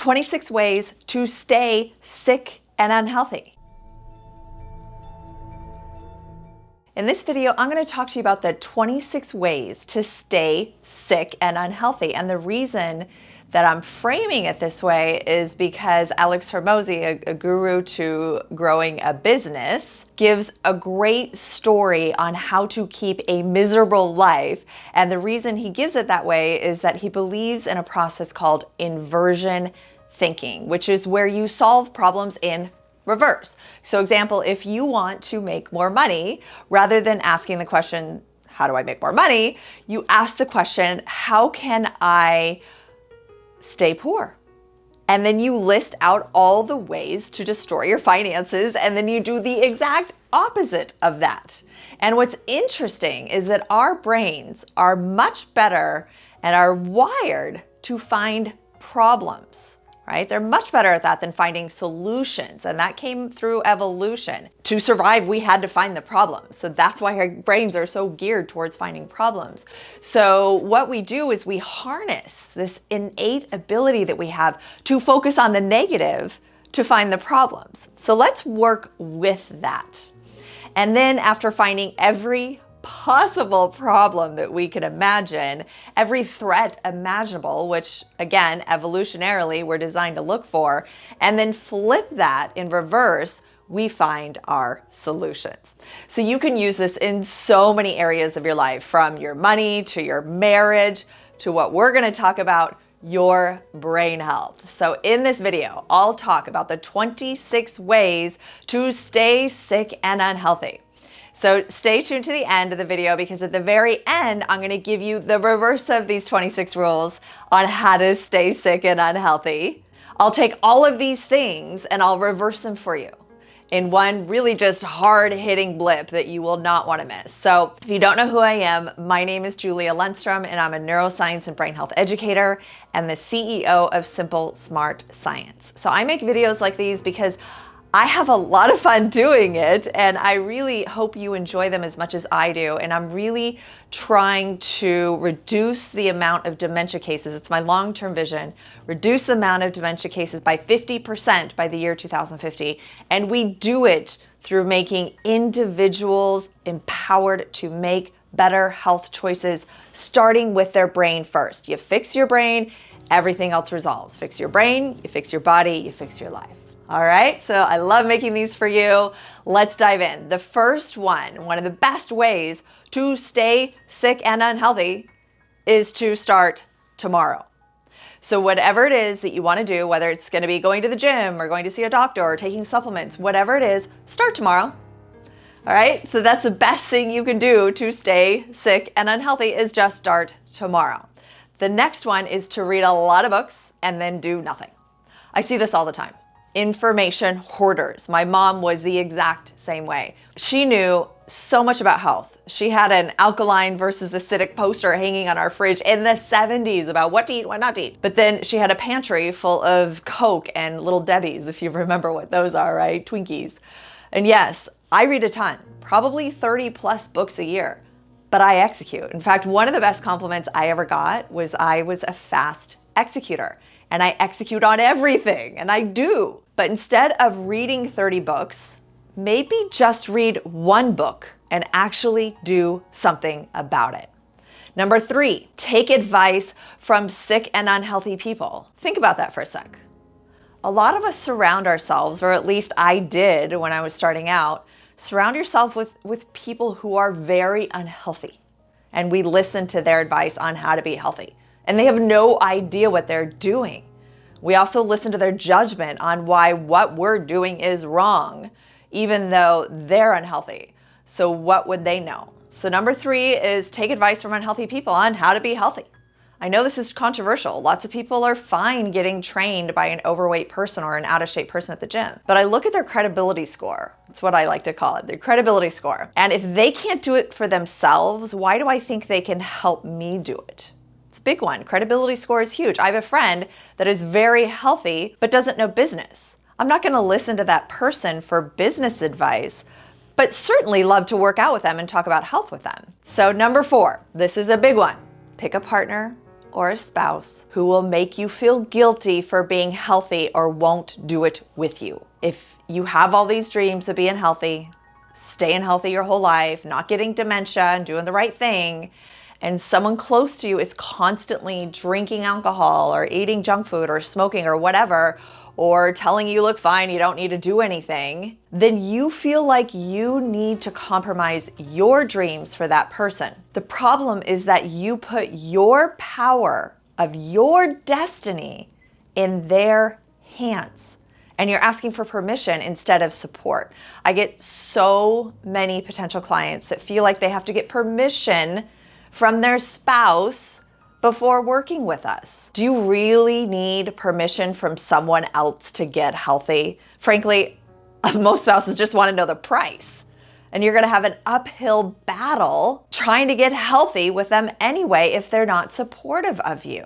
26 ways to stay sick and unhealthy. In this video, I'm going to talk to you about the 26 ways to stay sick and unhealthy. And the reason that I'm framing it this way is because Alex Hormozi, a guru to growing a business, gives a great story on how to keep a miserable life. And the reason he gives it that way is that he believes in a process called inversion thinking, which is where you solve problems in reverse. So example, if you want to make more money, rather than asking the question, how do I make more money? You ask the question, how can I stay poor? And then you list out all the ways to destroy your finances, and then you do the exact opposite of that. And what's interesting is that our brains are much better and are wired to find problems. Right? They're much better at that than finding solutions. And that came through evolution. To survive, we had to find the problem. So that's why our brains are so geared towards finding problems. So what we do is we harness this innate ability that we have to focus on the negative to find the problems. So let's work with that. And then after finding every possible problem that we can imagine, every threat imaginable, which again, evolutionarily, we're designed to look for, and then flip that in reverse, we find our solutions. So you can use this in so many areas of your life, from your money to your marriage to what we're going to talk about, your brain health. So in this video, I'll talk about the 26 ways to stay sick and unhealthy. So stay tuned to the end of the video, because at the very end, I'm going to give you the reverse of these 26 rules on how to stay sick and unhealthy. I'll take all of these things and I'll reverse them for you in one really just hard-hitting blip that you will not want to miss. So if you don't know who I am, my name is Julia Lundstrom, and I'm a neuroscience and brain health educator and the CEO of Simple Smart Science. So I make videos like these because I have a lot of fun doing it, and I really hope you enjoy them as much as I do. And I'm really trying to reduce the amount of dementia cases. It's my long-term vision. Reduce the amount of dementia cases by 50% by the year 2050. And we do it through making individuals empowered to make better health choices, starting with their brain first. You fix your brain, everything else resolves. Fix your brain, you fix your body, you fix your life. All right, so I love making these for you. Let's dive in. The first one of the best ways to stay sick and unhealthy is to start tomorrow. So whatever it is that you want to do, whether it's going to be going to the gym or going to see a doctor or taking supplements, whatever it is, start tomorrow. All right, so that's the best thing you can do to stay sick and unhealthy, is just start tomorrow. The next one is to read a lot of books and then do nothing. I see this all the time. Information hoarders. My mom was the exact same way. She knew so much about health. She had an alkaline versus acidic poster hanging on our fridge in the 70s about what to eat, what not to eat. But then she had a pantry full of Coke and Little Debbie's, if you remember what those are, right? Twinkies. And yes, I read a ton, probably 30 plus books a year, but I execute. In fact, one of the best compliments I ever got was I was a fast executor. And I execute on everything, and I do. But instead of reading 30 books, maybe just read one book and actually do something about it. Number 3, take advice from sick and unhealthy people. Think about that for a sec. A lot of us surround ourselves, or at least I did when I was starting out, surround yourself with people who are very unhealthy. And we listen to their advice on how to be healthy. And they have no idea what they're doing. We also listen to their judgment on why what we're doing is wrong, even though they're unhealthy. So what would they know? So number 3 is take advice from unhealthy people on how to be healthy. I know this is controversial. Lots of people are fine getting trained by an overweight person or an out of shape person at the gym. But I look at their credibility score. That's what I like to call it, their credibility score. And if they can't do it for themselves, why do I think they can help me do it? Big one. Credibility score is huge. I have a friend that is very healthy but doesn't know business. I'm not going to listen to that person for business advice, but certainly love to work out with them and talk about health with them. So number 4, this is a big one. Pick a partner or a spouse who will make you feel guilty for being healthy or won't do it with you. If you have all these dreams of being healthy, staying healthy your whole life, not getting dementia and doing the right thing, and someone close to you is constantly drinking alcohol or eating junk food or smoking or whatever, or telling you look fine, you don't need to do anything, then you feel like you need to compromise your dreams for that person. The problem is that you put your power of your destiny in their hands, and you're asking for permission instead of support. I get so many potential clients that feel like they have to get permission from their spouse before working with us. Do you really need permission from someone else to get healthy? Frankly, most spouses just want to know the price. And you're going to have an uphill battle trying to get healthy with them anyway if they're not supportive of you.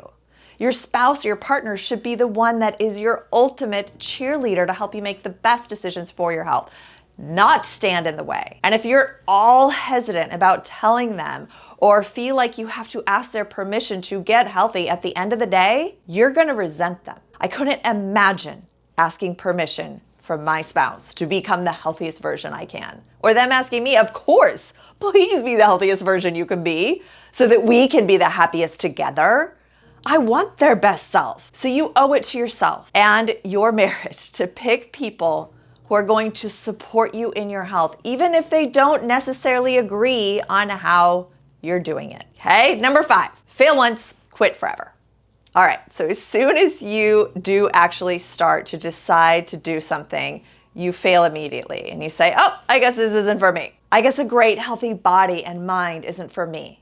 Your spouse or your partner should be the one that is your ultimate cheerleader to help you make the best decisions for your health, not stand in the way. And if you're all hesitant about telling them or feel like you have to ask their permission to get healthy at the end of the day, you're gonna resent them. I couldn't imagine asking permission from my spouse to become the healthiest version I can. Or them asking me, of course, please be the healthiest version you can be so that we can be the happiest together. I want their best self. So you owe it to yourself and your marriage to pick people who are going to support you in your health, even if they don't necessarily agree on how you're doing it. Okay, number 5, fail once, quit forever. All right, so as soon as you do actually start to decide to do something, you fail immediately and you say, oh, I guess this isn't for me. I guess a great healthy body and mind isn't for me.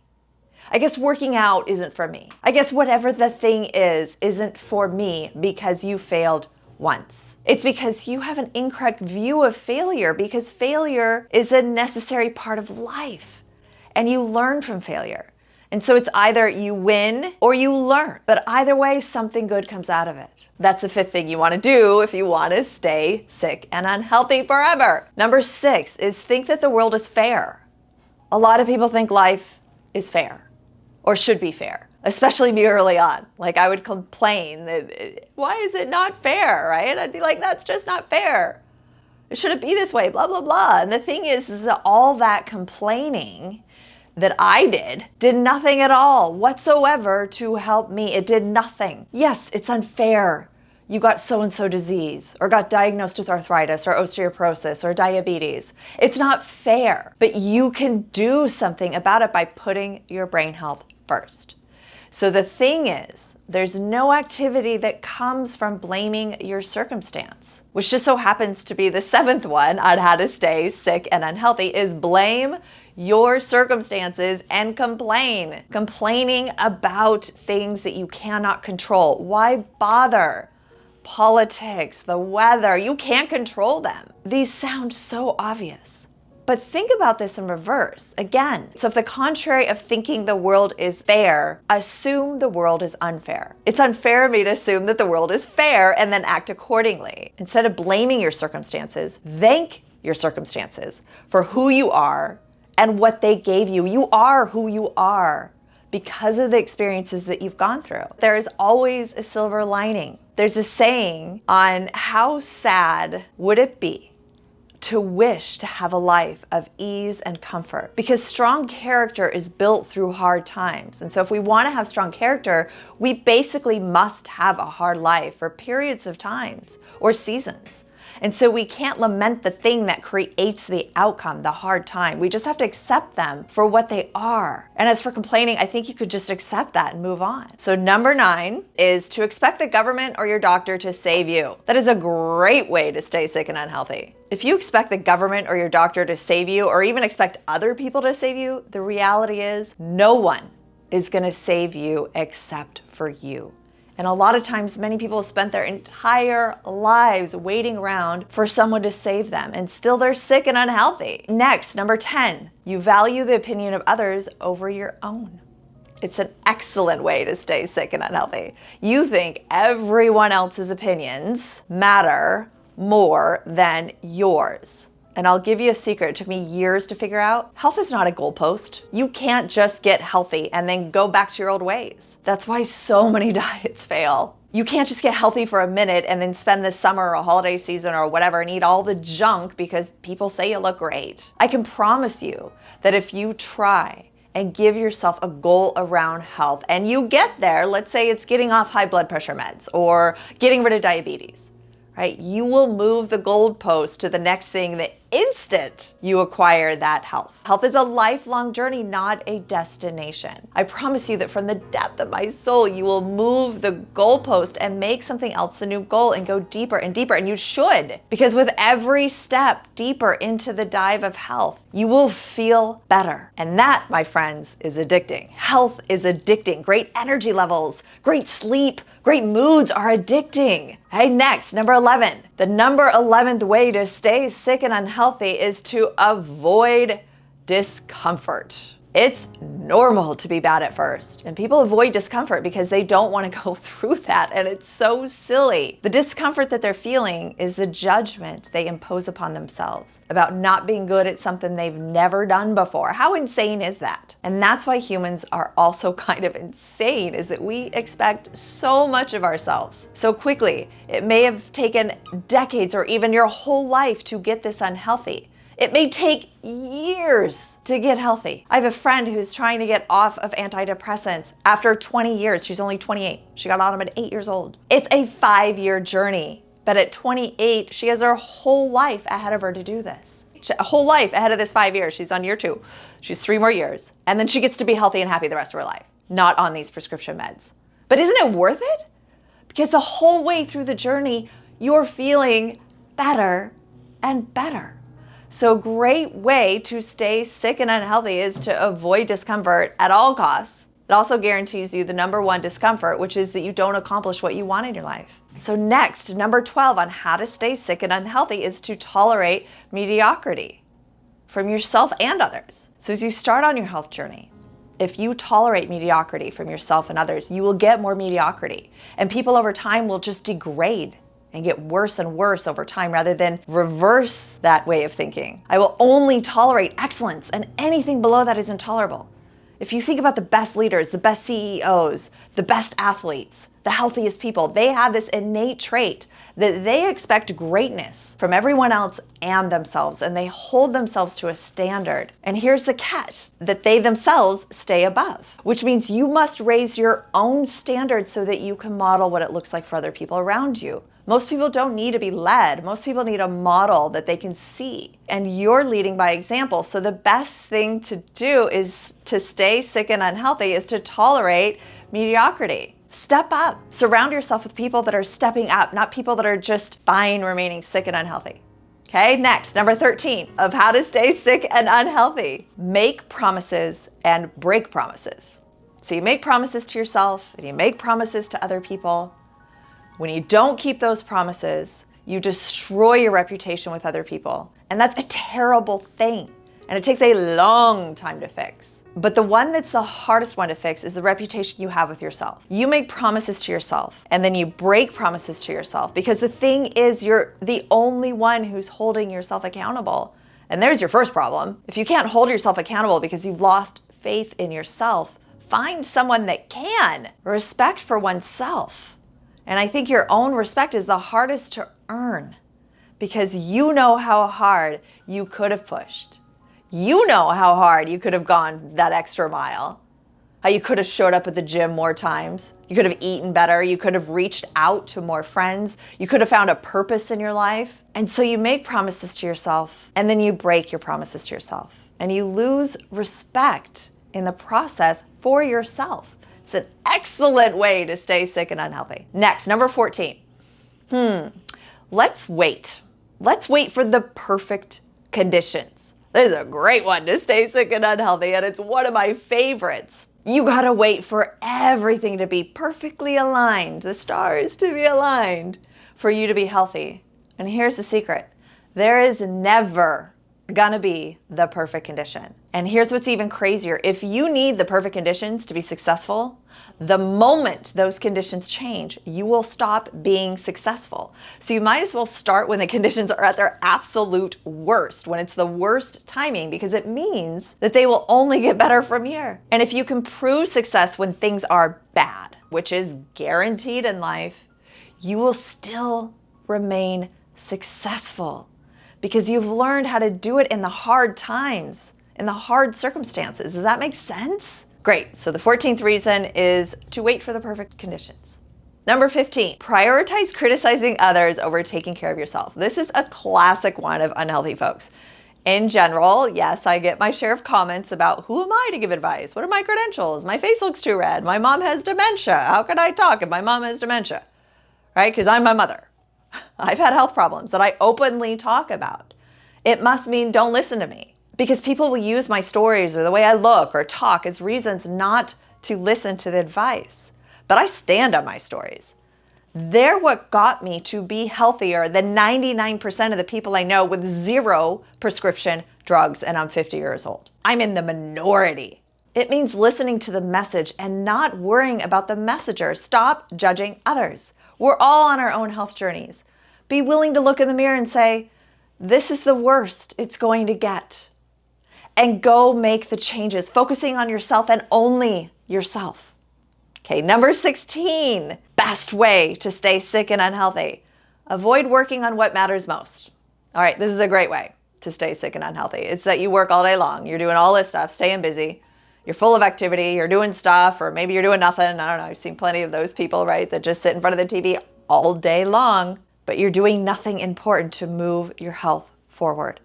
I guess working out isn't for me. I guess whatever the thing is isn't for me because you failed once. It's because you have an incorrect view of failure, because failure is a necessary part of life and you learn from failure. And so it's either you win or you learn, but either way, something good comes out of it. That's the 5th thing you want to do if you want to stay sick and unhealthy forever. Number 6 is think that the world is fair. A lot of people think life is fair or should be fair, especially me early on. Like I would complain that, why is it not fair, right? I'd be like, that's just not fair. It shouldn't be this way, blah, blah, blah. And the thing is that all that complaining that I did nothing at all whatsoever to help me. It did nothing. Yes, it's unfair. You got so-and-so disease or got diagnosed with arthritis or osteoporosis or diabetes. It's not fair, but you can do something about it by putting your brain health first. So the thing is, there's no activity that comes from blaming your circumstance, which just so happens to be the 7th one on how to stay sick and unhealthy, is blame your circumstances and complain. Complaining about things that you cannot control. Why bother? Politics, the weather, you can't control them. These sound so obvious. But think about this in reverse. Again, so if the contrary of thinking the world is fair, assume the world is unfair. It's unfair of me to assume that the world is fair and then act accordingly. Instead of blaming your circumstances, thank your circumstances for who you are and what they gave you. You are who you are because of the experiences that you've gone through. There is always a silver lining. There's a saying on how sad would it be to wish to have a life of ease and comfort, because strong character is built through hard times. And so if we want to have strong character, we basically must have a hard life for periods of times or seasons. And so we can't lament the thing that creates the outcome, the hard time. We just have to accept them for what they are. And as for complaining, I think you could just accept that and move on. So number 9 is to expect the government or your doctor to save you. That is a great way to stay sick and unhealthy. If you expect the government or your doctor to save you, or even expect other people to save you, the reality is no one is going to save you except for you. And a lot of times, many people have spent their entire lives waiting around for someone to save them, and still they're sick and unhealthy. Next, number 10, you value the opinion of others over your own. It's an excellent way to stay sick and unhealthy. You think everyone else's opinions matter more than yours. And I'll give you a secret. It took me years to figure out. Health is not a goalpost. You can't just get healthy and then go back to your old ways. That's why so many diets fail. You can't just get healthy for a minute and then spend the summer or holiday season or whatever and eat all the junk because people say you look great. I can promise you that if you try and give yourself a goal around health and you get there, let's say it's getting off high blood pressure meds or getting rid of diabetes, right? You will move the goalpost to the next thing the instant you acquire that health. Health is a lifelong journey, not a destination. I promise you that from the depth of my soul, you will move the goalpost and make something else the new goal and go deeper and deeper. And you should, because with every step deeper into the dive of health, you will feel better. And that, my friends, is addicting. Health is addicting. Great energy levels, great sleep, great moods are addicting. Hey, next, number 11. The number 11th way to stay sick and unhealthy is to avoid discomfort. It's normal to be bad at first, and people avoid discomfort because they don't want to go through that, and it's so silly. The discomfort that they're feeling is the judgment they impose upon themselves about not being good at something they've never done before. How insane is that? And that's why humans are also kind of insane, is that we expect so much of ourselves so quickly. It may have taken decades or even your whole life to get this unhealthy. It may take years to get healthy. I have a friend who's trying to get off of antidepressants after 20 years. She's only 28. She got on them at 8 years old. It's a 5-year journey, but at 28, she has her whole life ahead of her to do this. A whole life ahead of this 5 years. She's on year 2. She's 3 more years. And then she gets to be healthy and happy the rest of her life, not on these prescription meds. But isn't it worth it? Because the whole way through the journey, you're feeling better and better. So a great way to stay sick and unhealthy is to avoid discomfort at all costs. It also guarantees you the number 1 discomfort, which is that you don't accomplish what you want in your life. So next, number 12 on how to stay sick and unhealthy is to tolerate mediocrity from yourself and others. So as you start on your health journey, if you tolerate mediocrity from yourself and others, you will get more mediocrity. And people over time will just degrade and get worse and worse over time rather than reverse that way of thinking. I will only tolerate excellence, and anything below that is intolerable. If you think about the best leaders, the best CEOs, the best athletes, the healthiest people, they have this innate trait that they expect greatness from everyone else and themselves, and they hold themselves to a standard. And here's the catch, that they themselves stay above, which means you must raise your own standard so that you can model what it looks like for other people around you. Most people don't need to be led. Most people need a model that they can see. And you're leading by example. So the best thing to do is to stay sick and unhealthy is to tolerate mediocrity. Step up. Surround yourself with people that are stepping up, not people that are just fine remaining sick and unhealthy. Okay, next, number 13 of how to stay sick and unhealthy. Make promises and break promises. So you make promises to yourself and you make promises to other people. When you don't keep those promises, you destroy your reputation with other people. And that's a terrible thing. And it takes a long time to fix. But the one that's the hardest one to fix is the reputation you have with yourself. You make promises to yourself and then you break promises to yourself, because the thing is, you're the only one who's holding yourself accountable. And there's your first problem. If you can't hold yourself accountable because you've lost faith in yourself, find someone that can. Respect for oneself. And I think your own respect is the hardest to earn, because you know how hard you could have pushed. You know how hard you could have gone that extra mile, how you could have showed up at the gym more times. You could have eaten better. You could have reached out to more friends. You could have found a purpose in your life. And so you make promises to yourself and then you break your promises to yourself, and you lose respect in the process for yourself. It's an excellent way to stay sick and unhealthy. Next, number 14. Let's wait. Let's wait for the perfect conditions. This is a great one to stay sick and unhealthy, and it's one of my favorites. You gotta wait for everything to be perfectly aligned, the stars to be aligned, for you to be healthy. And here's the secret. There is never gonna be the perfect condition. And here's what's even crazier. If you need the perfect conditions to be successful, the moment those conditions change, you will stop being successful. So you might as well start when the conditions are at their absolute worst, when it's the worst timing, because it means that they will only get better from here. And if you can prove success when things are bad, which is guaranteed in life, you will still remain successful because you've learned how to do it in the hard times, in the hard circumstances. Does that make sense? Great. So the 14th reason is to wait for the perfect conditions. Number 15, prioritize criticizing others over taking care of yourself. This is a classic one of unhealthy folks. In general, yes, I get my share of comments about who am I to give advice? What are my credentials? My face looks too red. My mom has dementia. How can I talk if my mom has dementia? Right? Because I'm my mother. I've had health problems that I openly talk about. It must mean don't listen to me, because people will use my stories or the way I look or talk as reasons not to listen to the advice. But I stand on my stories. They're what got me to be healthier than 99% of the people I know with 0 prescription drugs, and I'm 50 years old. I'm in the minority. It means listening to the message and not worrying about the messenger. Stop judging others. We're all on our own health journeys. Be willing to look in the mirror and say, this is the worst it's going to get. And go make the changes, focusing on yourself and only yourself. Okay, number 16, best way to stay sick and unhealthy. Avoid working on what matters most. All right, this is a great way to stay sick and unhealthy. It's that you work all day long. You're doing all this stuff, staying busy. You're full of activity, you're doing stuff, or maybe you're doing nothing. I don't know, I've seen plenty of those people, right, that just sit in front of the TV all day long, but you're doing nothing important to move your health forward.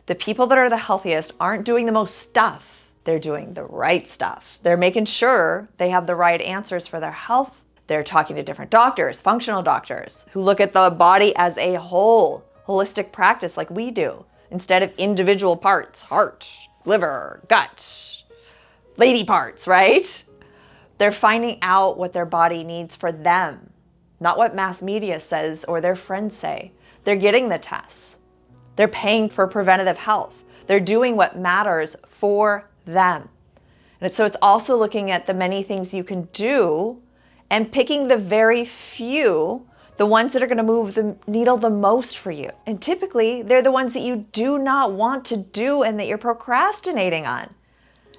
The people that are the healthiest aren't doing the most stuff. They're doing the right stuff. They're making sure they have the right answers for their health. They're talking to different doctors, functional doctors, who look at the body as a whole, holistic practice like we do, instead of individual parts, heart, liver, gut, lady parts, right? They're finding out what their body needs for them, not what mass media says or their friends say. They're getting the tests. They're paying for preventative health. They're doing what matters for them. And so it's also looking at the many things you can do and picking the very few, the ones that are going to move the needle the most for you. And typically, they're the ones that you do not want to do and that you're procrastinating on.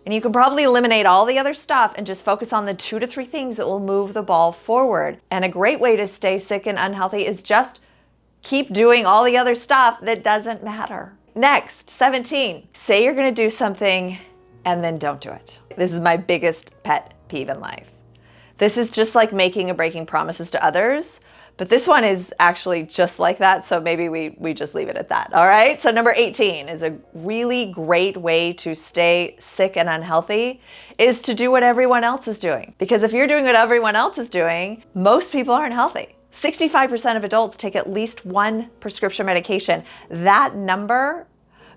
And you can probably eliminate all the other stuff and just focus on the 2 to 3 things that will move the ball forward. And a great way to stay sick and unhealthy is just keep doing all the other stuff that doesn't matter. Next, 17, say you're going to do something and then don't do it. This is my biggest pet peeve in life. This is just like making and breaking promises to others, but this one is actually just like that, so maybe we just leave it at that, all right? So number 18 is a really great way to stay sick and unhealthy is to do what everyone else is doing. Because if you're doing what everyone else is doing, most people aren't healthy. 65% of adults take at least 1 prescription medication. That number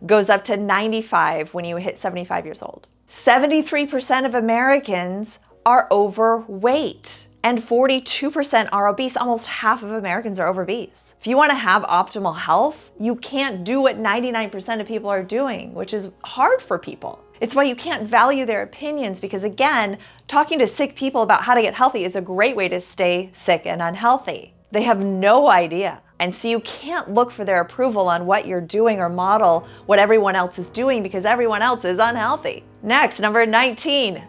goes up to 95 when you hit 75 years old. 73% of Americans are overweight and 42% are obese. Almost half of Americans are obese. If you want to have optimal health, you can't do what 99% of people are doing, which is hard for people. It's why you can't value their opinions because, again, talking to sick people about how to get healthy is a great way to stay sick and unhealthy. They have no idea. And so you can't look for their approval on what you're doing or model what everyone else is doing because everyone else is unhealthy. Next, number 19,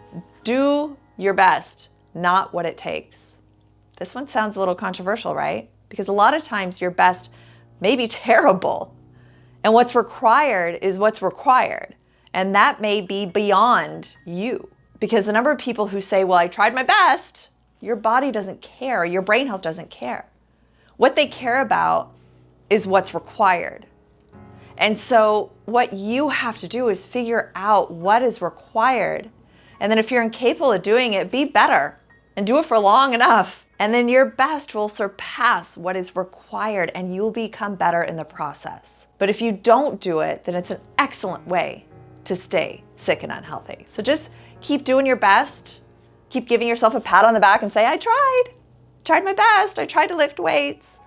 do your best, not what it takes. This one sounds a little controversial, right? Because a lot of times your best may be terrible. And what's required is what's required. And that may be beyond you. Because the number of people who say, well, I tried my best, your body doesn't care. Your brain health doesn't care. What they care about is what's required. And so what you have to do is figure out what is required. And then if you're incapable of doing it, be better and do it for long enough. And then your best will surpass what is required and you'll become better in the process. But if you don't do it, then it's an excellent way to stay sick and unhealthy. So just keep doing your best. Keep giving yourself a pat on the back and say, I tried my best. I tried to lift weights.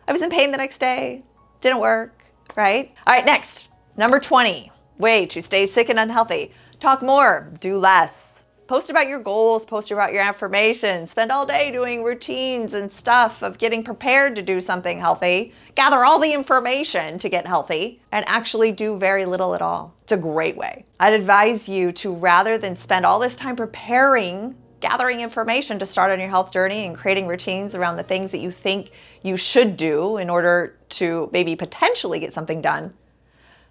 I was in pain the next day. Didn't work, right? All right, next, Number 20, way to stay sick and unhealthy. Talk more, do less. Post about your goals, post about your affirmations, spend all day doing routines and stuff of getting prepared to do something healthy, gather all the information to get healthy, and actually do very little at all. It's a great way. I'd advise you to, rather than spend all this time preparing, gathering information to start on your health journey and creating routines around the things that you think you should do in order to maybe potentially get something done,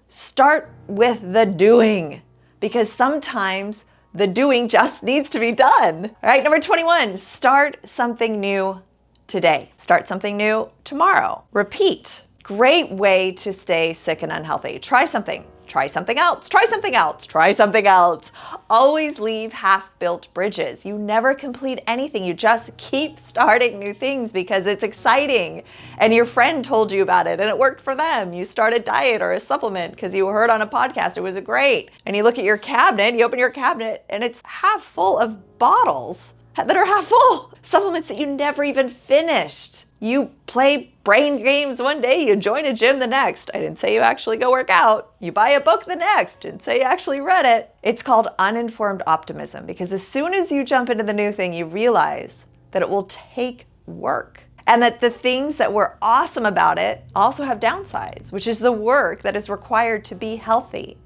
start with the doing, because sometimes the doing just needs to be done. All right, number 21, start something new today. Start something new tomorrow. Repeat. Great way to stay sick and unhealthy. Try something. Try something else. Try something else. Try something else. Always leave half-built bridges. You never complete anything. You just keep starting new things because it's exciting and your friend told you about it and it worked for them. You start a diet or a supplement because you heard on a podcast it was great. And you look at your cabinet, you open your cabinet and it's half full of bottles that are half full. Supplements that you never even finished. You play brain games one day, you join a gym the next. I didn't say you actually go work out. You buy a book the next, didn't say you actually read it. It's called uninformed optimism because as soon as you jump into the new thing, you realize that it will take work and that the things that were awesome about it also have downsides, which is the work that is required to be healthy.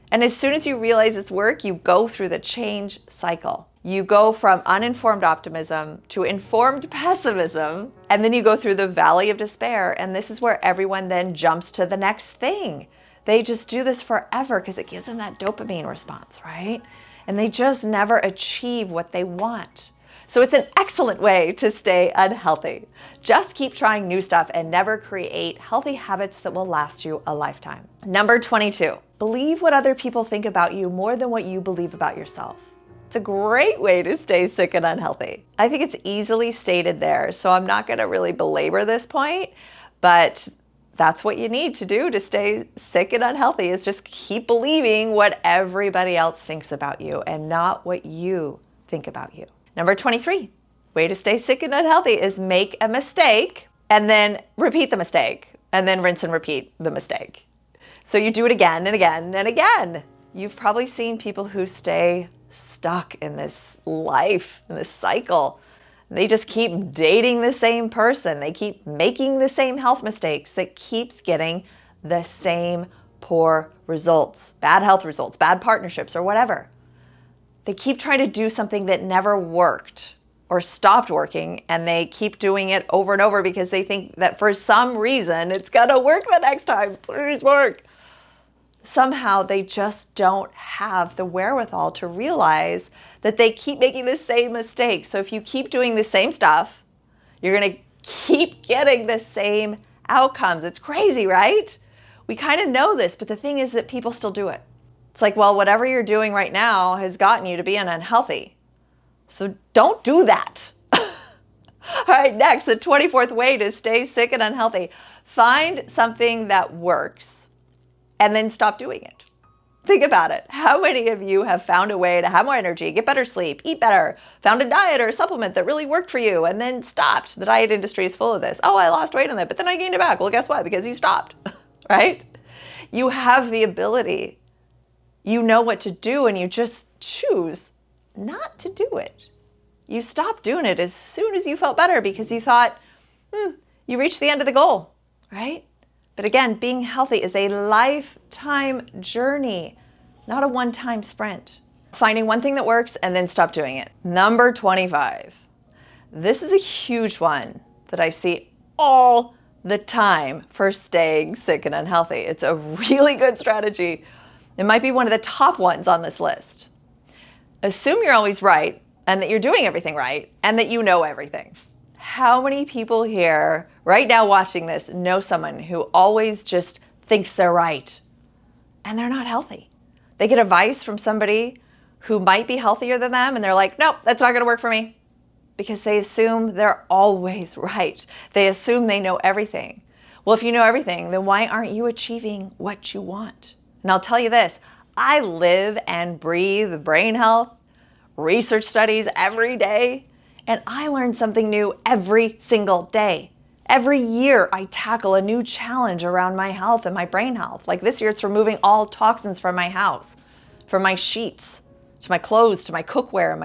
And as soon as you realize it's work, you go through the change cycle. You go from uninformed optimism to informed pessimism, and then you go through the valley of despair, and this is where everyone then jumps to the next thing. They just do this forever because it gives them that dopamine response, right? And they just never achieve what they want. So it's an excellent way to stay unhealthy. Just keep trying new stuff and never create healthy habits that will last you a lifetime. Number 22, believe what other people think about you more than what you believe about yourself. It's a great way to stay sick and unhealthy. I think it's easily stated there, so I'm not going to really belabor this point, but that's what you need to do to stay sick and unhealthy is just keep believing what everybody else thinks about you and not what you think about you. Number 23, way to stay sick and unhealthy is make a mistake and then repeat the mistake and then rinse and repeat the mistake. So you do it again and again and again. You've probably seen people who stay stuck in this life, in this cycle. They just keep dating the same person. They keep making the same health mistakes that keeps getting the same poor results, bad health results, bad partnerships, or whatever. They keep trying to do something that never worked or stopped working, and they keep doing it over and over because they think that for some reason it's gonna work the next time. Please work. Somehow they just don't have the wherewithal to realize that they keep making the same mistakes. So if you keep doing the same stuff, you're gonna keep getting the same outcomes. It's crazy, right? We kind of know this, but the thing is that people still do it. It's like, well, whatever you're doing right now has gotten you to be unhealthy. So don't do that. All right, next, the 24th way to stay sick and unhealthy. Find something that works and then stop doing it. Think about it. How many of you have found a way to have more energy, get better sleep, eat better, found a diet or a supplement that really worked for you and then stopped? The diet industry is full of this. Oh, I lost weight on that, but then I gained it back. Well, guess what? Because you stopped, right? You have the ability. You know what to do and you just choose not to do it. You stopped doing it as soon as you felt better because you thought, you reached the end of the goal, right? But again, being healthy is a lifetime journey, not a one-time sprint. Finding one thing that works and then stop doing it. Number 25. This is a huge one that I see all the time for staying sick and unhealthy. It's a really good strategy. It might be one of the top ones on this list. Assume you're always right and that you're doing everything right and that you know everything. How many people here right now watching this know someone who always just thinks they're right and they're not healthy? They get advice from somebody who might be healthier than them and they're like, nope, that's not gonna work for me, because they assume they're always right. They assume they know everything. Well, if you know everything, then why aren't you achieving what you want? And I'll tell you this, I live and breathe brain health, research studies every day, and I learn something new every single day. Every year I tackle a new challenge around my health and my brain health. Like this year it's removing all toxins from my house, from my sheets, to my clothes, to my cookware, and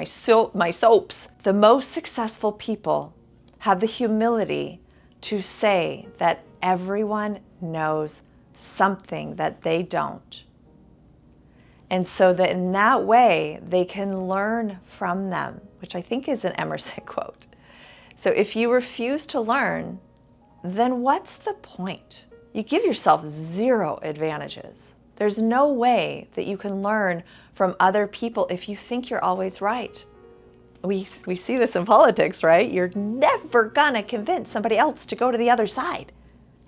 my soaps. The most successful people have the humility to say that everyone knows something that they don't. And so that in that way, they can learn from them, which I think is an Emerson quote. So if you refuse to learn, then what's the point? You give yourself zero advantages. There's no way that you can learn from other people if you think you're always right. We see this in politics, right? You're never gonna convince somebody else to go to the other side,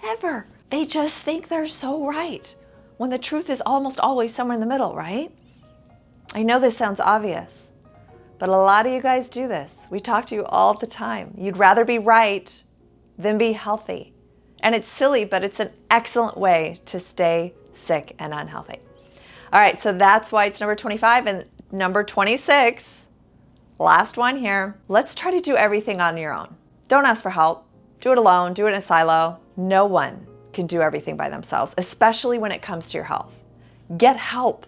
ever. They just think they're so right, when the truth is almost always somewhere in the middle, right? I know this sounds obvious, but a lot of you guys do this. We talk to you all the time. You'd rather be right than be healthy. And it's silly, but it's an excellent way to stay sick and unhealthy. All right, so that's why it's number 25. And number 26, last one here. Let's try to do everything on your own. Don't ask for help. Do it alone. Do it in a silo. No one can do everything by themselves, especially when it comes to your health. Get help.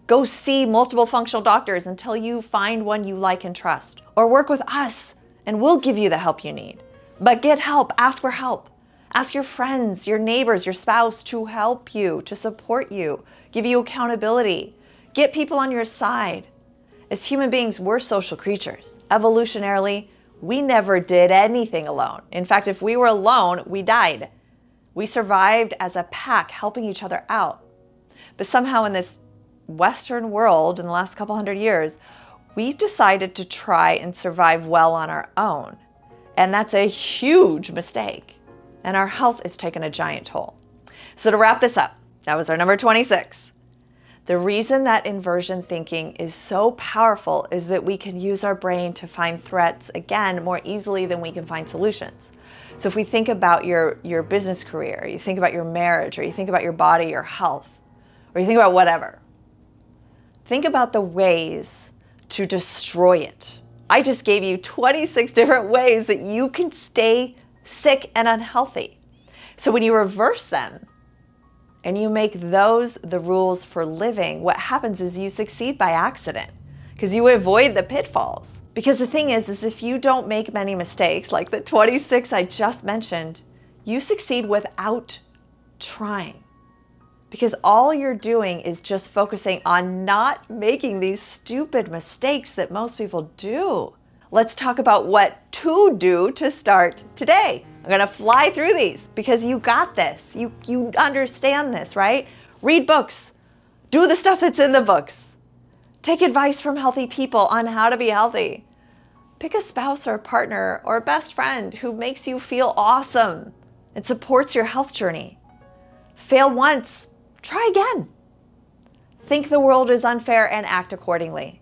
Go see multiple functional doctors until you find one you like and trust. Or work with us and we'll give you the help you need. But get help. Ask for help. Ask your friends, your neighbors, your spouse to help you, to support you, give you accountability. Get people on your side. As human beings, we're social creatures. Evolutionarily, we never did anything alone. In fact, if we were alone, we died. We survived as a pack, helping each other out. But somehow in this Western world, in the last couple hundred years, we decided to try and survive well on our own. And that's a huge mistake. And our health is taking a giant toll. So to wrap this up, that was our number 26. The reason that inversion thinking is so powerful is that we can use our brain to find threats, again, more easily than we can find solutions. So if we think about your business career, you think about your marriage, or you think about your body, your health, or you think about whatever, think about the ways to destroy it. I just gave you 26 different ways that you can stay sick and unhealthy. So when you reverse them and you make those the rules for living, what happens is you succeed by accident because you avoid the pitfalls. Because the thing is if you don't make many mistakes, like the 26 I just mentioned, you succeed without trying. Because all you're doing is just focusing on not making these stupid mistakes that most people do. Let's talk about what to do to start today. I'm gonna fly through these because you got this. You understand this, right? Read books. Do the stuff that's in the books. Take advice from healthy people on how to be healthy. Pick a spouse or a partner or a best friend who makes you feel awesome and supports your health journey. Fail once, try again. Think the world is unfair and act accordingly.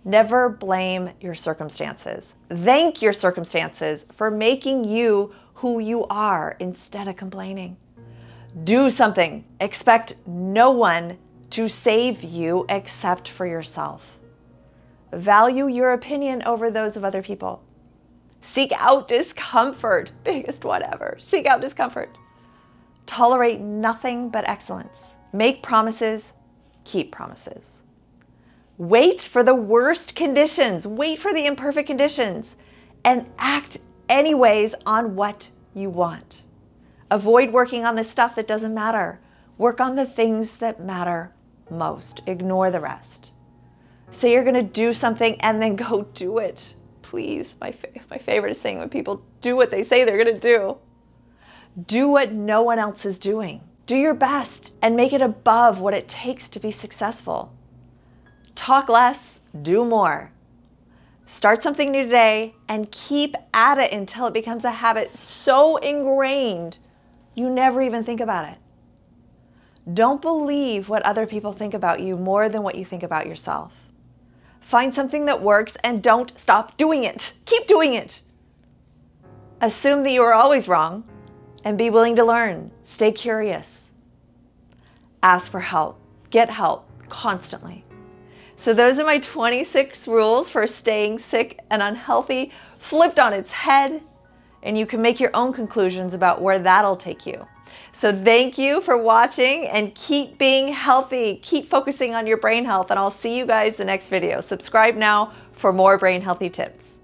Never blame your circumstances. Thank your circumstances for making you who you are instead of complaining. Do something. Expect no one to save you except for yourself. Value your opinion over those of other people. Seek out discomfort. Biggest whatever. Seek out discomfort. Tolerate nothing but excellence. Make promises. Keep promises. Wait for the worst conditions. Wait for the imperfect conditions and act anyways on what you want. Avoid working on the stuff that doesn't matter. Work on the things that matter most. Ignore the rest. Say you're going to do something and then go do it. Please, my favorite is saying when people do what they say they're going to do. Do what no one else is doing. Do your best and make it above what it takes to be successful. Talk less, do more. Start something new today and keep at it until it becomes a habit so ingrained you never even think about it. Don't believe what other people think about you more than what you think about yourself. Find something that works and don't stop doing it. Keep doing it. Assume that you are always wrong and be willing to learn. Stay curious. Ask for help. Get help constantly. So those are my 26 rules for staying sick and unhealthy, flipped on its head. and you can make your own conclusions about where that'll take you. So thank you for watching, and keep being healthy. Keep focusing on your brain health, and I'll see you guys in the next video. Subscribe now for more brain healthy tips.